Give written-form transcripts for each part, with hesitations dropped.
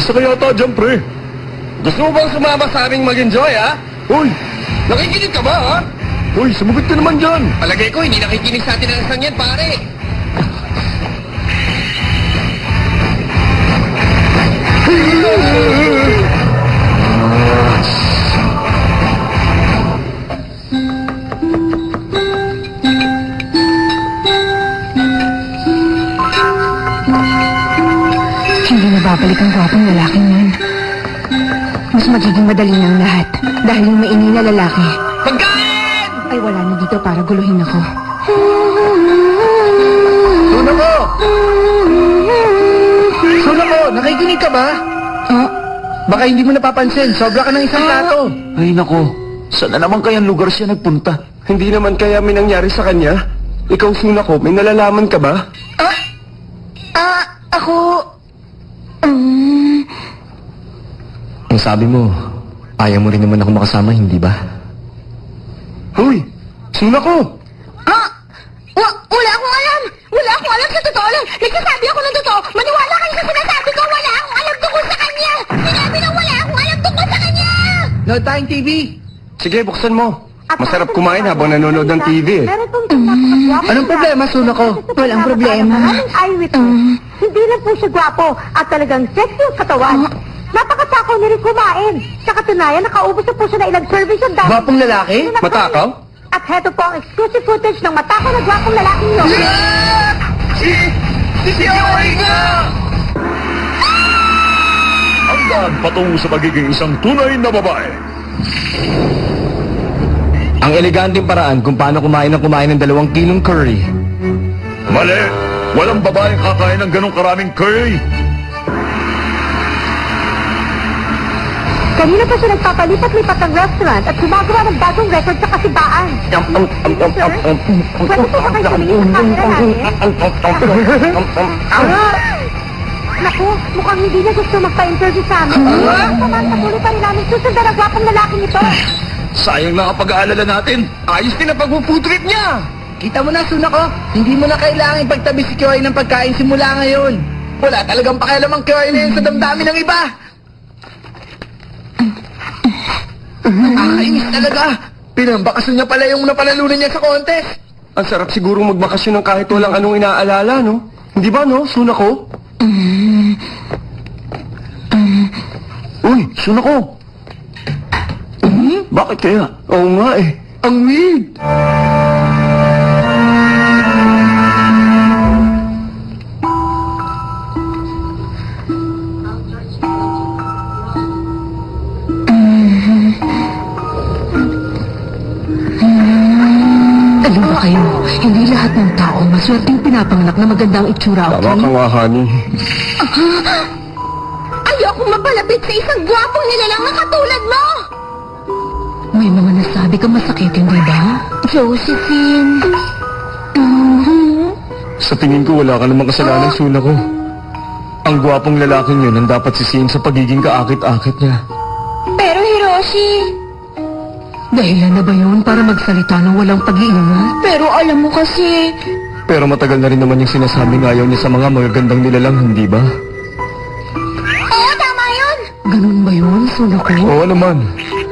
Isa ka yata dyan, pre. Gusto mo bang sumama sa aming mag-enjoy, ha? Hoy! Nakikinig ka ba, ha? Hoy, sumagot ka naman dyan. Palagay ko, hindi nakikinig sa atin ang isang yan, pare. Hindi na babalik ang gwapong lalaking yun. Mas magiging madali ng lahat. Dahil yung maingay na lalaki Pagkain! ay wala na dito para guluhin ako. Suna ko! Suna ko, nakikinig ka ba? Oh, Baka hindi mo napapansin, sobra ka ng isang plato. Ay, nako. Saan na naman kayang lugar siya nagpunta? Hindi naman kaya may nangyari sa kanya? Ikaw, Suna ko, may nalalaman ka ba? ako... Ang sabi mo, ayaw mo rin naman ako makasama, hindi ba? Hoy! Suna ko! Wala akong alam! Wala akong alam sa totoo lang! Nagsasabi ako ng totoo! Maniwala kayo sa sinasabi ko! Wala akong alam tungkol sa kanya! Sinabi na wala akong alam tungkol sa kanya! Nood tayong TV! Sige, buksan mo. Masarap kumain habang nanonood ng TV, eh. Anong problema, Suna ko? Walang problema. Hindi lang po siya gwapo at talagang sexy ang katawan. Napakatakaw na rin kumain. Sa katunayan, nakaubos na po siya na ilang service ang dami. Gwapong lalaki? Matakaw? At heto po ang exclusive footage ng matakaw na gwapong lalaking yun. Si Oy nga! Hanggang patungo sa pagiging isang tunay na babae. Ang eleganteng paraan kung paano kumain ng 2 kilong curry. Mali! Walang babaeng kakain ng ganong karaming curry. Kanina pa siya nagpapalipat-lipat ng restaurant at gumagawa ng bagong record sa kasibaan. Pwede po ba kayo tumingin sa camera natin? Naku, mukhang hindi na gusto magpa-interview sa amin. Naman, patuloy pa rin namin susundan ang gwapong lalaking ito. Sayang na kapag-aalala natin. Ayos din ang pagpuputrip niya! Kita mo na, Suna ko. Hindi mo na kailangan ipagtabi si Kyoy ng pagkain simula ngayon. Wala talagang pakialam ang Kyoy na yun sa damdamin ng iba. Nakakainis talaga. Pinambakasyon niya pala yung napalalunan niya sa contest. Ang sarap siguro magbakasyon ng kahit walang anong inaalala, no? Hindi ba, no, Suna ko? Uy, Suna ko. Bakit kaya? Oo nga, eh. Ang weird. Alam ba kayo, hindi lahat ng tao maswerteng pinapanganak na magandang itsura, okay? Tama ka nga, honey. Ayokong mapalapit sa isang gwapong nilalang na katulad mo! May mga nasabi ka masakit, hindi ba? Josephine. Sa tingin ko, wala ka namang kasalanan, Suna ko. Ang gwapong lalaking yun ang dapat sisihin sa pagiging kaakit-akit niya. Pero Hiroshi... Dahilan na ba yun para magsalita ng walang pag-iingat? Pero alam mo kasi... Pero matagal na rin naman yung sinasabing ayaw niya sa mga magagandang nilalang, hindi ba? Oo, tama yun! Ganun ba yun, Suna ko? Oo naman.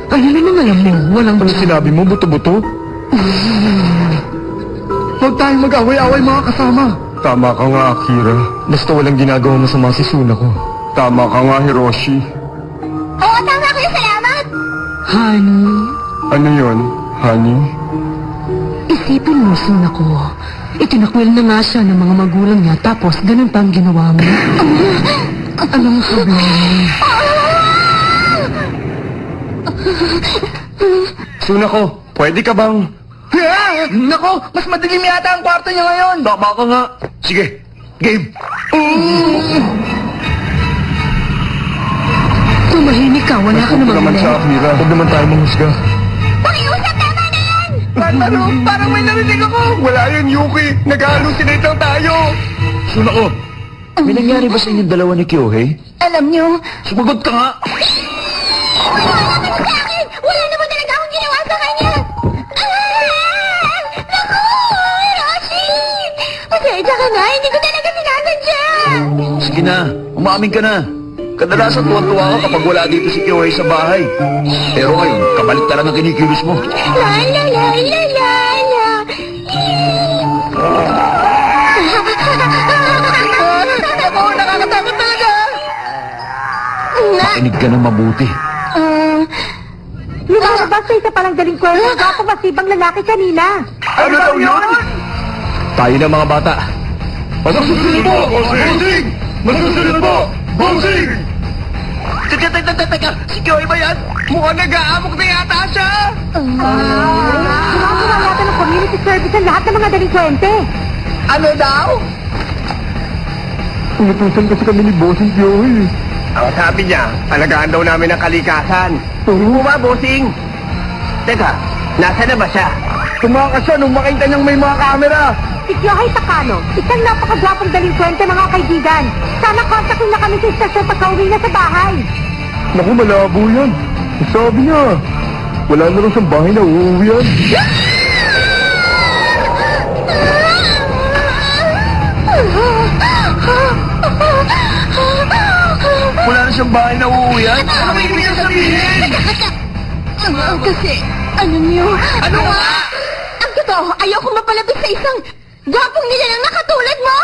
Ano naman alam mo? Walang... Ano sinabi mo, buto-buto? Huwag tayong mag-away-away mga kasama. Tama ka nga, Akira. Basta walang ginagawa masama si Suna ko. Tama ka nga, Hiroshi. Oo, tama kayo, salamat! Honey... Ano yun, honey? Isipin mo, Suna ko. Itinakwil na nga siya ng mga magulang niya, tapos ganun pa ang ginawa mo. Anong problema? Suna ko, pwede ka bang... Nako, mas madilim yata ang kwarto niya ngayon. Tama ka nga. Sige, game. Tumahimik ka, wala ka namang naman sa ulit. Akira. Huwag naman tayo manghusga. Pakiusap, tama na yan! Ano? Parang may narinig ako. Wala yun, Yuki. Nag-hallucinate lang tayo. Suna ko, may nangyari ba sa inyong dalawa ni Kyohei? Alam niyo, Sumagot ka nga. wala ka sa akin! Wala naman talaga akong ginawa sa kanya! Naku! Hiroshi! Pasensya ka na, hindi ko talaga sinasadya! Sige na, umamin ka na. Kadalasan tuwan-tuwa ka kapag wala dito si Kyohei sa bahay. Pero ngayon, kabaliktaran ang kinikilos mo. La la la la la la. Ako, nakakatakot talaga! Makinig ka ng mabuti. Lumalabas sa isa palang delinkwento ang gwapo masibang lalaki kanina. Ano daw yun? Tayo na mga bata. Masusunod mo! Bossing! Masusunod mo! Bossing! Teka, si Kyohei ba yan? Mukhang nag-aamok na yata siya! Gumagawa yata ng community service ang lahat ng mga delinkwente. Ano daw? Inutusan kasi kami ni Bossing Kyohei. Ang sabi niya, alagaan daw namin ang kalikasan. Turo ba, Bossing? Teka, nasa na ba siya? Tumakas siya nung makita niyang may mga kamera. Si Kyohei Takano, isang napakagwapong delinkwente mga kaibigan. Sana kontakin na kami sa istasyon pagka-uwi na sa bahay. Naku, malabo yan. Sabi niya, wala na rin siyang bahay na uuwi yan. Wala na siyang bahay na uuwian. Ano ba ibig sabihin? Kasi, ano niyo? Ano nga? Ang totoo, ayoko mapalapit sa isang gwapong nilalang na katulad mo!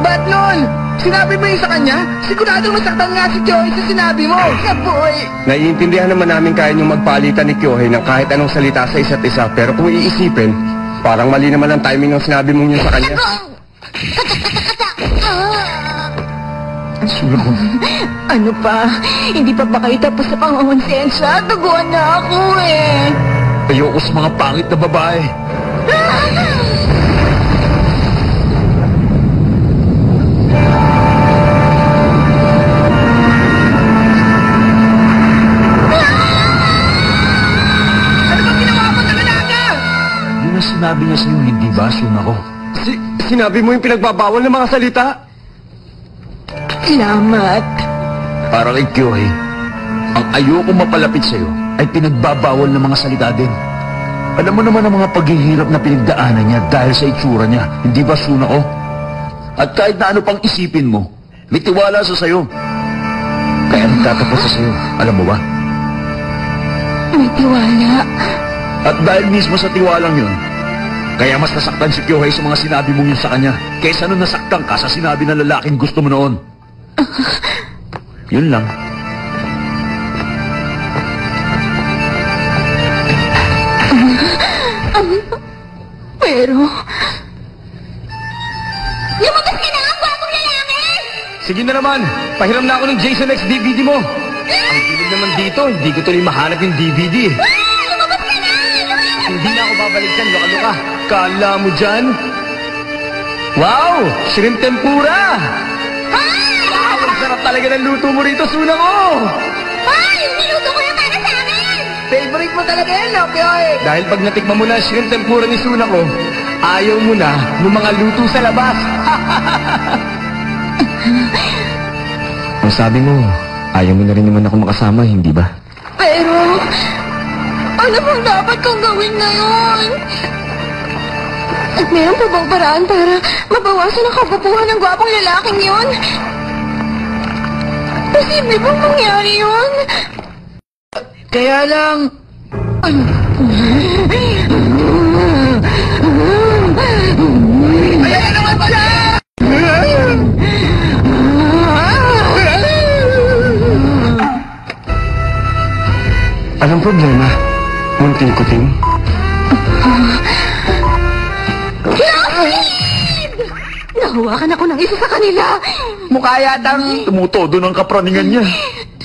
Ba't nun? Sinabi mo yun sa kanya? Siguradong masaktan nga si Kyohei sa sinabi mo. Kaboy! Naiintindihan naman namin kaya niyong magpalitan ni Kyohei ng kahit anong salita sa isa't isa, pero kung iisipin, parang mali naman ang timing ng sinabi mong yun sa kanya. Suno. Ano pa? Hindi pa ba kayo tapos sa pangongonsensya? Duguan na ako eh. Ayoko sa mga pangit na babae. Ano ba ginawa mo sa dalaga? Yun ang sinabi niya sa'yo, hindi ba, Suna ko? Sinabi mo yung pinagbabawal ng mga salita? Salamat. Para kay Kyohei, ang ayoko mapalapit sa'yo ay pinagbabawal ng mga salita din. Alam mo naman ang mga paghihirap na pinagdaanan niya dahil sa itsura niya, hindi ba, Suna ko? At kahit na ano pang isipin mo, may tiwala sa sa'yo. Kaya nagtatapos sa sa'yo, alam mo ba? May tiwala. At dahil mismo sa tiwalang yun, kaya mas nasaktan si Kyohei sa mga sinabi mong yun sa kanya kaysa nung nasaktan ka sa sinabi ng lalaking gusto mo noon. Yun lang. Pero... Lumabas ka na ang gwapong lalaki! Sige na naman, pahiram na ako ng Jason X DVD mo. Ang dilim naman dito, hindi ko tuloy mahanap yung DVD eh. Lumabas ka na! Hindi na ako babalik dyan, luka-luka. Kala mo dyan? Wow! Shrimp tempura! Wow! Ang sarap talaga ng luto mo rito, Suna ko! Ay! Niluto ko na para sa amin! favorite mo talaga yan, no, Kyohei? Dahil pag natikman mo na ang shrimp tempura ni Suna ko, ayaw mo na ng mga luto sa labas. Ang sabi mo, ayaw mo na rin naman ako makasama, hindi ba? Pero... ano bang dapat kong gawin ngayon? At meron pa bang paraan para mabawasan ang kagupuhan ng gwapong lalaking yun? Posible bang mangyari yun? Kaya lang... Ayan na naman siya! Anong problema? Munting kuting? Nahawakan ako ng isa sa kanila. Mukha yatang... Tumutodo ng kapraningan niya.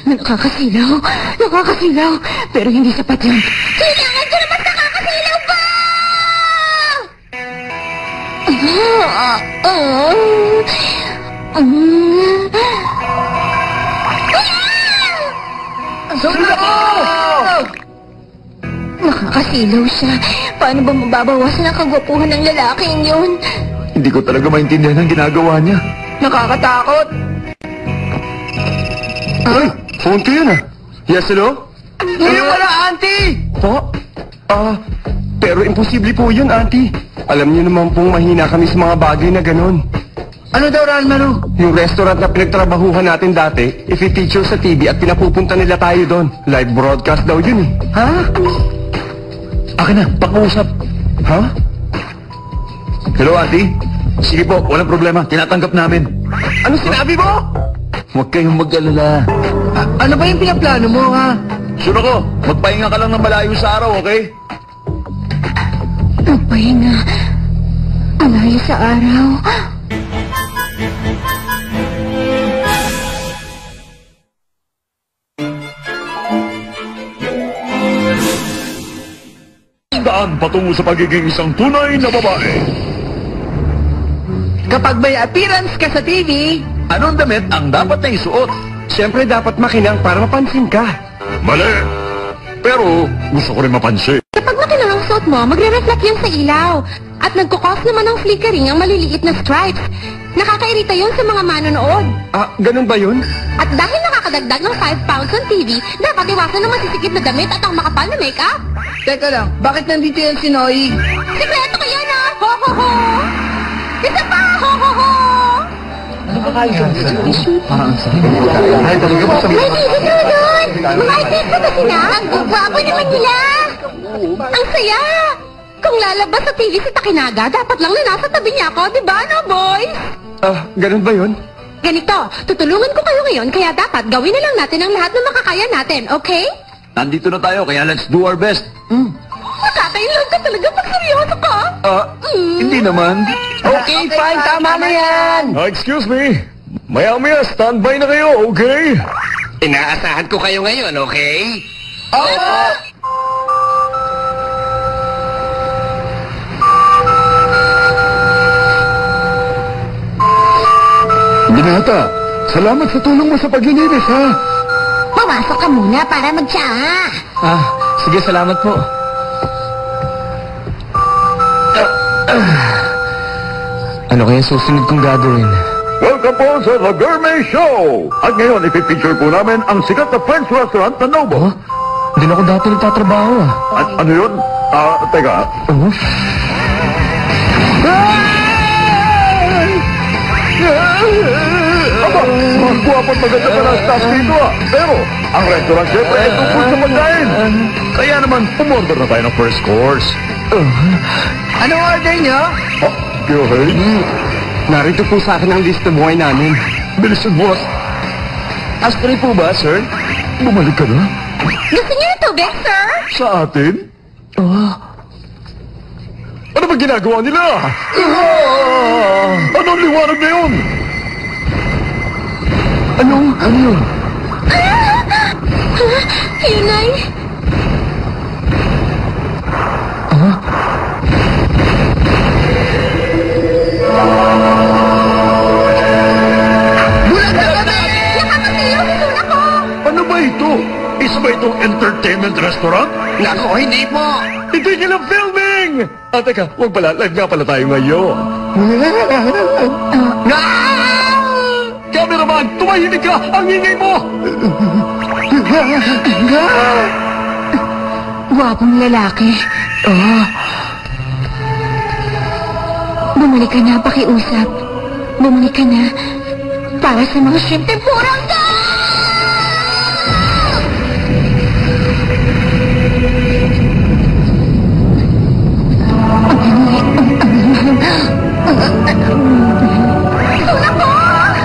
Nakakasilaw. Nakakasilaw. Pero hindi sapat yan. Kailangan ko na mas nakakasilaw pa! Nakakasilaw siya. Paano ba mababawasan ang kagwapuhan ng lalaking yun? Hindi ko talaga maintindihan ang ginagawa niya. Nakakatakot. Ay, phone ko yun ah. Yes, hello? Hindi pala, auntie! Po? Pero imposible po yun, auntie. Alam niyo naman pong mahina kami sa mga bagay na ganon. Ano daw, Ranmaro? Yung restaurant na pinagtrabahuhan natin dati, i-feature sa TV at pinapupunta nila tayo doon. Live broadcast daw yun eh. Ha? Akin na, pakiusap. Ha? Hello, Ate. Sige po, walang problema. Tinatanggap namin. Ano sinabi mo? Huwag kayong mag-alala. Ano ba yung pinaplano mo, ha? Sino ko, magpahinga ka lang ng malayo sa araw, okay? Magpahinga. Malayo sa araw. Daan patungo sa pagiging isang tunay na babae. Kapag may appearance ka sa TV, Anong damit ang dapat na isuot? siyempre dapat makinang para mapansin ka. Mali. Pero gusto ko rin mapansin. Kapag makinang ang suot mo, magre-reflect yan sa ilaw. At nagkukos naman ng flickering ang maliliit na stripes. Nakakairita yun sa mga manonood. Ah, ganun ba yun? At dahil nakakadagdag ng 5 pounds ang TV, dapat iwasan ng masisikip na damit at ang makapal na makeup. Teka lang, bakit nandito yan si Noy? Sikreto ko yan ah! Ho ho ho! Isa pa! Ho ho ho! Ay, talaga ba sa May TV ka doon! Mga artista ba sila? Ang gugwapo naman nila! Ang saya! Kung lalabas sa TV si Takinaga, dapat lang na nasa tabi niya ako, di ba, no, boys? Ah, ganun ba yun? Ganito, tutulungan ko kayo ngayon, kaya dapat gawin na lang natin ang lahat na makakaya natin, okay? Nandito na tayo, kaya let's do our best. Makakainlog ka talaga pag seryoso ka? Hindi naman. Okay, fine, tama na yan! Excuse me. Maya-maya, standby na kayo, okay? Inaasahan ko kayo ngayon, okay? Binata, salamat sa tulong mo sa paglilinis, ha? Pumasok ka muna para magtsaa. Ah, sige, salamat po. Ano kaya susunod kong gagawin? Welcome po sa The Gourmet Show! At ngayon, ipipicture po namin ang sikat na French restaurant na Novo. Hindi na ako dati nagtatrabaho ah. At ano yun? Teka. Aba, mga guwapo't maganda pa ng staff dito ah. Pero, ang restaurant syempre ay tungkol sa pagkain. Kaya naman, umorder na tayo ng first course. Ano order niyo? Okay. Narito po sa akin ang list ng buhay namin. Bilisan mo. Ashtray po ba, sir? Bumalik ka na? Gusto niyo ng tubig, sir? Sa atin? Ano ba ginagawa nila? Anong liwanag na yun? Ano yun? Yun ay... Ano ba ito? Isa ba itong entertainment restaurant? Nako, hindi po! Hindi nila filming! Teka, huwag pala. Live nga pala tayo ngayon. Cameraman, tumahimik ka! Ang ingay mo! Gwapong lalaki. Bumalik ka na, pakiusap. Bumalik ka na. Para sa mga shrimp tempurang ka!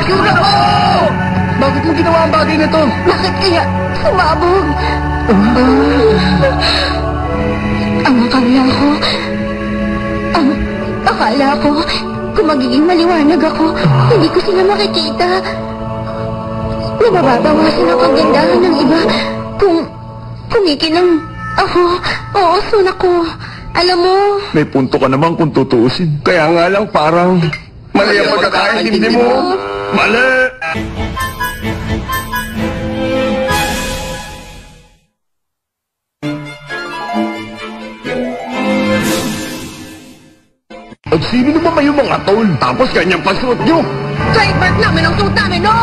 Yura ko! Bakit mo ginawa ang bagay na to? Bakit kaya sumabog? Ang akala ko, kung magiging maliwanag ako, hindi ko sila makikita. Nababawasan ang kagandahan ng iba kung kumikinang ako. Oo, sunak ko. Alam mo, May punto ka naman kung tutuusin. Kaya nga lang parang mali ang pagkakaintindi mo. Mali! At sino naman kayo mga tol? Tapos ganyang pasuot nyo? trademark namin ang suit namin, no?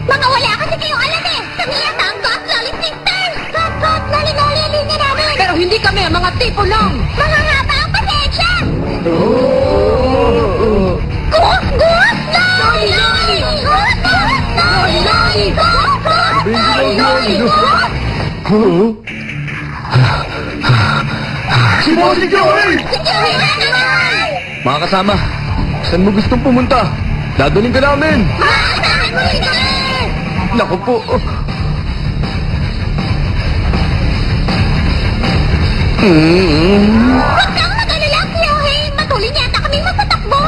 Mga wala kasi kayong alam eh! Kami yata ang Got Lolly Sisters! Got Lolly Lolly linya namin! Pero hindi kami ang mga tipo lang! Mga haba ang pasensya! Gus! Gus! Si Bossing Joey! Mga kasama, saan mo gustong pumunta? Dadaling ka namin! Naku po! Huwag kang mag-alala, Kyohei! Matuloy yata kami magpatakbo!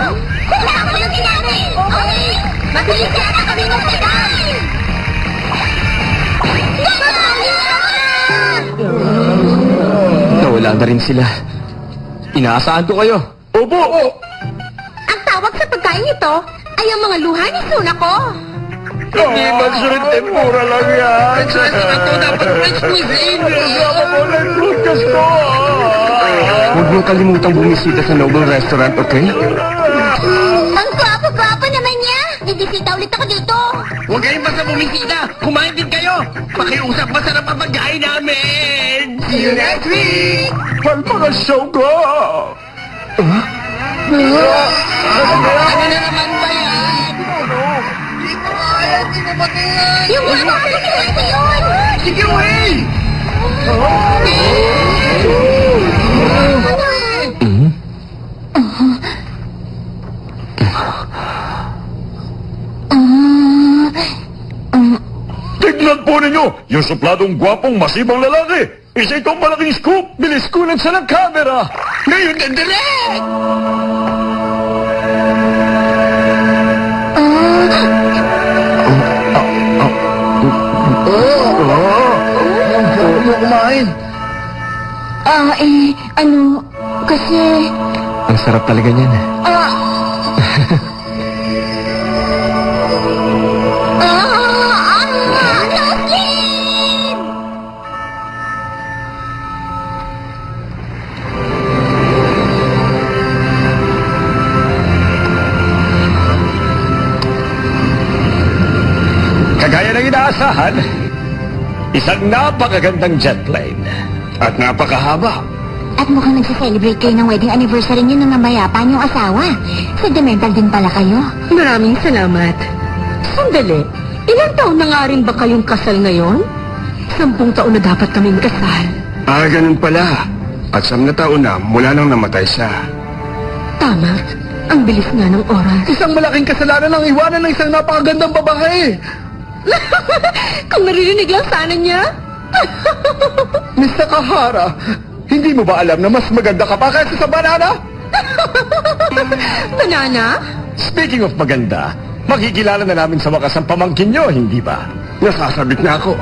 Kasama lang din namin! Okay! Matuloy yata kami magpatakbo! Nawala na rin sila. Inaasahan ko kayo. Opo! Ang tawag sa pagkain ito ay ang mga luha ni Sunako. Hindi man sulit tempura lang yan. Ito dapat French cuisine. Kasama mo lang broadcast ko. Huwag mong kalimutang bumisita sa Noble Restaurant, okay? Ang gwapo-gwapo naman niya! Bibisita ulit ako dito! Huwag kayong basta bumisita! Kumain din kayo! Pakiusap masarap ang pagkain namin! See you next week! Palpakasyaw ka! Ano na naman ba yan? Yung mga kapatid ko yun! Sige, wey! Tignan po ninyo! Yung supladong gwapong masibang lalaki! Isa itong malaking scoop! Bilis kunan sa ng camera! Ngayon na direct! Ano kumain? Kasi... Ang sarap talaga niyan. Kagaya ng inaasahan, isang napakagandang jet plane at napakahaba. At mukhang nagsa-celebrate kayo ng wedding anniversary niyo nung namayapa niyong asawa. Sentimental din pala kayo. Maraming salamat. Sandali, ilang taon na nga rin ba kayong kasal ngayon? 10 taon na dapat kaming kasal. Ganun pala. At 7 na taon na mula nang namatay siya. Tama, ang bilis nga ng oras. Isang malaking kasalanan ang iwanan ng isang napakagandang babae. Kung naririnig lang sana niya. Mr. Kahara, hindi mo ba alam na mas maganda ka pa kaysa sa banana? Banana? Speaking of maganda, makikilala na namin sa wakas ang pamangkin nyo, hindi ba? Nasasabit na ako.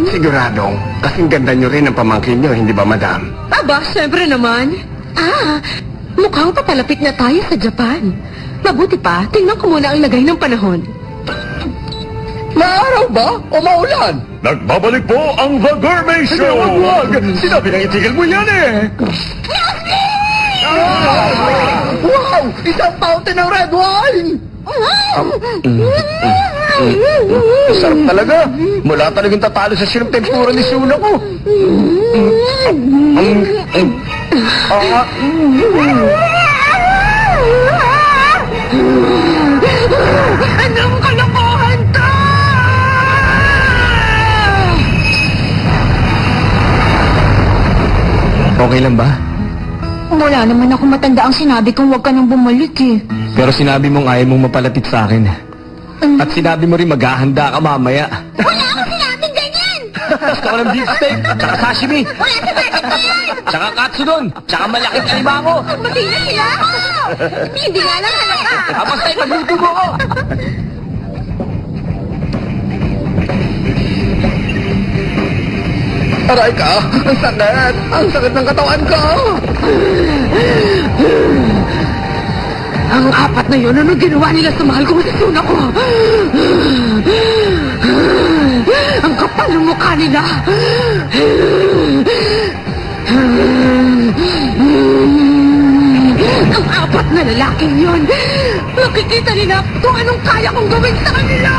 Siguradong, kasing ganda nyo rin ang pamangkin nyo, hindi ba, madam? Aba, syempre naman. Mukhang papalapit na tayo sa Japan. Mabuti pa, tingnan ko muna ang lagay ng panahon. Maaraw ba o maulan? Nagbabalik po ang The Gourmet Show! Wag! Sinabi nang itigil mo yan eh! Wow! Isang fountain ng red wine! Sarap talaga! Mula talagang tatalo sa shrimp tempura ni Suna ko! Anong kalokohan to? Okay lang ba? Wala naman ako matanda ang sinabi kong huwag ka nang bumalik eh. Pero sinabi mong ayaw mong mapalapit sa akin. At sinabi mo rin maghahanda ka mamaya. Wala akong sinabing ganyan! Gusto ko ng beef steak, tsaka sashimi, Wala sa bakit ko yan! tsaka katsudon, tsaka malaking alimango. Mati na sila! Hindi nga lang halata! Basta ipagluto mo ko. Aray ka! Ang sakit! Ang sakit ng katawan ko! Ang 4 na yun, ano ginawa nila sa mahal kong sasuna ko? Ang kapal ng mukha nila! Ang 4 na lalaking yun! Nakikita nila kung anong kaya kong gawin sa kanila!